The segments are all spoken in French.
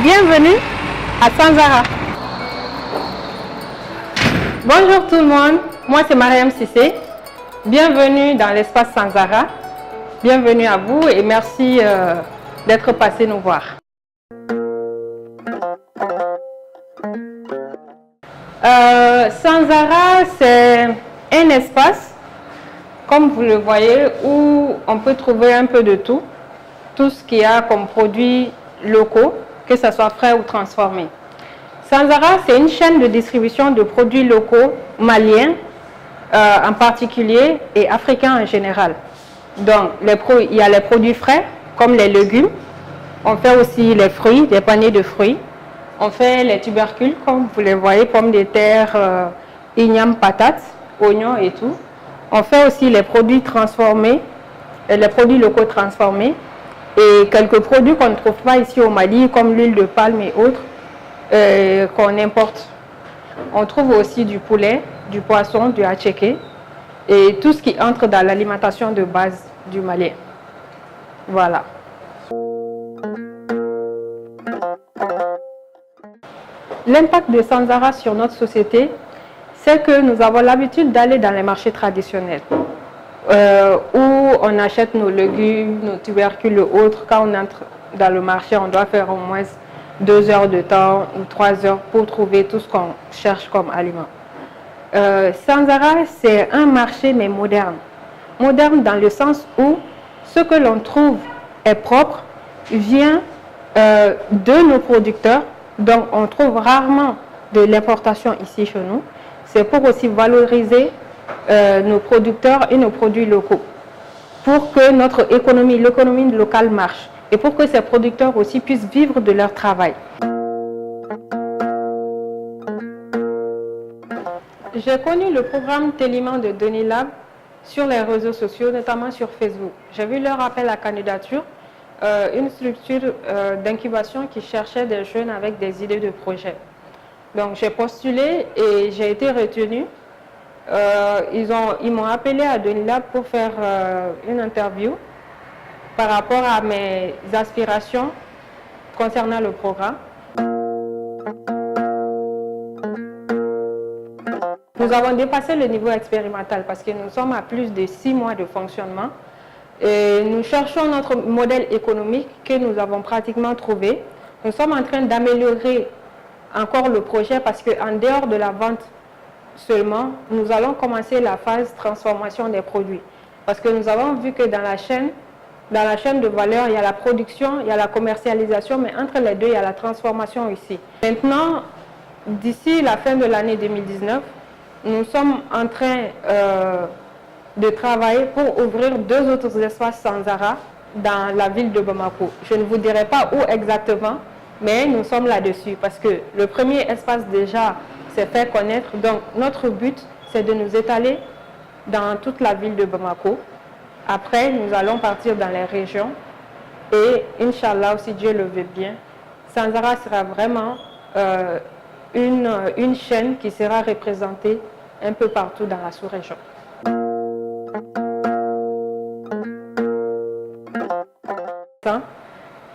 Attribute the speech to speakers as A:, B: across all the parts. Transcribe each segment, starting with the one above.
A: Bienvenue à Sanzara. Bonjour tout le monde, moi c'est Mariam Sissé. Bienvenue dans l'espace Sanzara. Bienvenue à vous et merci d'être passé nous voir. Sanzara, c'est un espace, comme vous le voyez, où on peut trouver un peu de tout ce qu'il y a comme produits locaux, que ce soit frais ou transformés. Sanzara, c'est une chaîne de distribution de produits locaux maliens en particulier et africains en général. Donc, il y a les produits frais, comme les légumes. On fait aussi les fruits, des paniers de fruits. On fait les tubercules, comme vous les voyez, pommes de terre, igname, patates, oignons et tout. On fait aussi les produits transformés, les produits locaux transformés et quelques produits qu'on ne trouve pas ici au Mali, comme l'huile de palme et autres, qu'on importe. On trouve aussi du poulet, du poisson, du hatcheké et tout ce qui entre dans l'alimentation de base du Mali. Voilà. L'impact de Sanzara sur notre société, c'est que nous avons l'habitude d'aller dans les marchés traditionnels où on achète nos légumes, nos tubercules et autres. Quand on entre dans le marché, on doit faire au moins 2 heures de temps ou 3 heures pour trouver tout ce qu'on cherche comme aliment. Sanzara, c'est un marché mais moderne. Moderne dans le sens où ce que l'on trouve est propre, vient de nos producteurs. Donc, on trouve rarement de l'importation ici chez nous. C'est pour aussi valoriser nos producteurs et nos produits locaux, pour que notre économie, l'économie locale marche et pour que ces producteurs aussi puissent vivre de leur travail. J'ai connu le programme Téliman de Donilab sur les réseaux sociaux, notamment sur Facebook. J'ai vu leur appel à candidature. Une structure d'incubation qui cherchait des jeunes avec des idées de projet. Donc j'ai postulé et j'ai été retenue. Ils m'ont appelé à Donilab pour faire une interview par rapport à mes aspirations concernant le programme. Nous avons dépassé le niveau expérimental parce que nous sommes à plus de 6 mois de fonctionnement. Et nous cherchons notre modèle économique que nous avons pratiquement trouvé. Nous sommes en train d'améliorer encore le projet parce qu'en dehors de la vente seulement, nous allons commencer la phase transformation des produits. Parce que nous avons vu que dans la chaîne de valeur, il y a la production, il y a la commercialisation, mais entre les deux, il y a la transformation ici. Maintenant, d'ici la fin de l'année 2019, nous sommes en train de travailler pour ouvrir 2 autres espaces Sanzara dans la ville de Bamako. Je ne vous dirai pas où exactement, mais nous sommes là-dessus parce que le premier espace déjà s'est fait connaître. Donc notre but, c'est de nous étaler dans toute la ville de Bamako. Après, nous allons partir dans les régions et Inch'Allah, si Dieu le veut bien, Sanzara sera vraiment une chaîne qui sera représentée un peu partout dans la sous-région.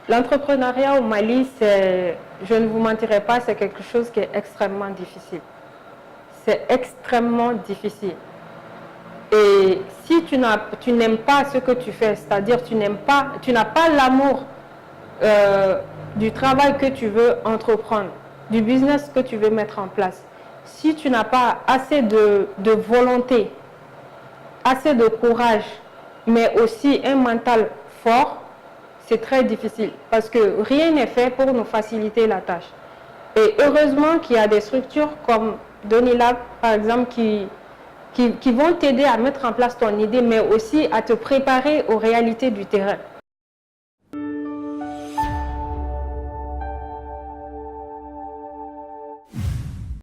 A: L'entrepreneuriat au Mali, je ne vous mentirai pas, c'est quelque chose qui est extrêmement difficile. C'est extrêmement difficile. Et si tu n'aimes pas ce que tu fais, c'est-à-dire tu n'as pas l'amour du travail que tu veux entreprendre, du business que tu veux mettre en place, si tu n'as pas assez de volonté, assez de courage, mais aussi un mental fort, c'est très difficile parce que rien n'est fait pour nous faciliter la tâche. Et heureusement qu'il y a des structures comme Donilab, par exemple, qui vont t'aider à mettre en place ton idée, mais aussi à te préparer aux réalités du terrain.